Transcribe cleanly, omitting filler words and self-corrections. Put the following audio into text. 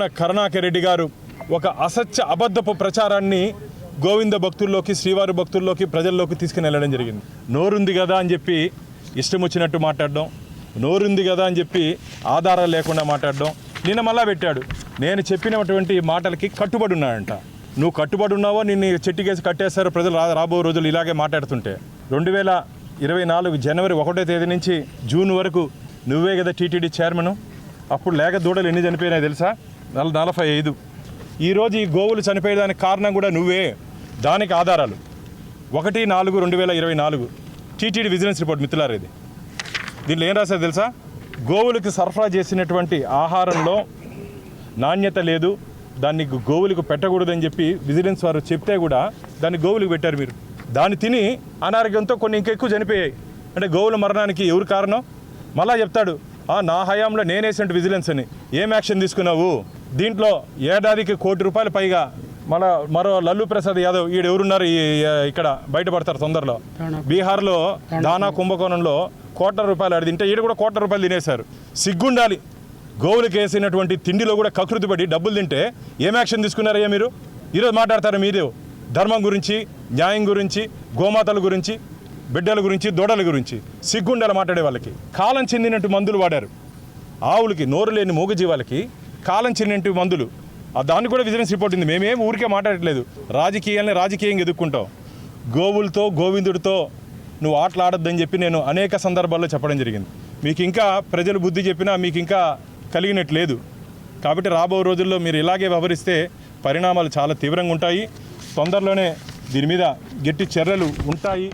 భూమన కరుణాకర్ రెడ్డి గారు ఒక అసత్య అబద్ధపు ప్రచారాన్ని గోవింద భక్తుల్లోకి, శ్రీవారి భక్తుల్లోకి, ప్రజల్లోకి తీసుకుని వెళ్ళడం జరిగింది. నోరుంది కదా అని చెప్పి ఇష్టం వచ్చినట్టు మాట్లాడడం, నోరుంది కదా అని చెప్పి ఆధారాలు లేకుండా మాట్లాడడం. నిన్న మళ్ళా పెట్టాడు, నేను చెప్పినటువంటి మాటలకి కట్టుబడి ఉన్నాడంట. నువ్వు కట్టుబడి ఉన్నావో నిన్ను చెట్టుకేసి కట్టేస్తారు ప్రజలు రాబో రోజులు ఇలాగే మాట్లాడుతుంటే. 2024 జనవరి 1వ తేదీ నుంచి జూన్ వరకు నువ్వే కదా టీటీడీ చైర్మన్. అప్పుడు లేక దూడలు ఎన్ని చనిపోయినాయి తెలుసా? 45. ఈరోజు ఈ గోవులు చనిపోయేదానికి కారణం కూడా నువ్వే. దానికి ఆధారాలు 1/4/2024 టీటీడీ విజిలెన్స్ రిపోర్ట్ మిత్రులారా. ఇది దీంట్లో ఏం రాశారు తెలుసా? గోవులకు సరఫరా చేసినటువంటి ఆహారంలో నాణ్యత లేదు, దాన్ని గోవులకు పెట్టకూడదని చెప్పి విజిలెన్స్ వారు చెప్తే కూడా దాన్ని గోవులకు పెట్టారు మీరు. దాన్ని తిని అనారోగ్యంతో కొన్ని ఇంకెక్కువ చనిపోయాయి. అంటే గోవుల మరణానికి ఎవరు కారణం? మళ్ళా చెప్తాడు, నా హయాంలో నేనేసినట్టు విజిలెన్స్ అని. ఏం యాక్షన్ తీసుకున్నావు? దీంట్లో ఏడాదికి ₹1 కోటి పైగా మరో లల్లు ప్రసాద్ యాదవ్ ఎవరున్నారు ఇక్కడ బయటపడతారు తొందరలో. బీహార్లో దానా కుంభకోణంలో ₹1 కోటి తింటే ఈడ కూడా ₹1 తినేశారు. సిగ్గుండాలి. గోవులకు వేసినటువంటి తిండిలో కూడా కకృతి పడి డబ్బులు తింటే ఏం యాక్షన్ తీసుకున్నారయ్యా మీరు? ఈరోజు మాట్లాడతారు మీరు ధర్మం గురించి, న్యాయం గురించి, గోమాతల గురించి, బిడ్డల గురించి, దూడల గురించి. సిగ్గుండాలి మాట్లాడే వాళ్ళకి. కాలం చెందినట్టు మందులు వాడారు. ఆవులకి, నోరు లేని మూగజీవాలకి కాలం చెందినట్టు మందులు. దాన్ని కూడా విజిలెన్స్ రిపోర్ట్ ఉంది. మేమేం ఊరికే మాట్లాడట్లేదు. రాజకీయంగా ఎదుర్కొంటాం. గోవులతో, గోవిందుడితో నువ్వు ఆటలాడొద్దని చెప్పి నేను అనేక సందర్భాల్లో చెప్పడం జరిగింది. మీకు ఇంకా ప్రజలు బుద్ధి చెప్పినా మీకు ఇంకా కలిగినట్లేదు. కాబట్టి రాబో రోజుల్లో మీరు ఇలాగే వ్యవహరిస్తే పరిణామాలు చాలా తీవ్రంగా ఉంటాయి. తొందరలోనే దీని మీద గట్టి చర్యలు ఉంటాయి.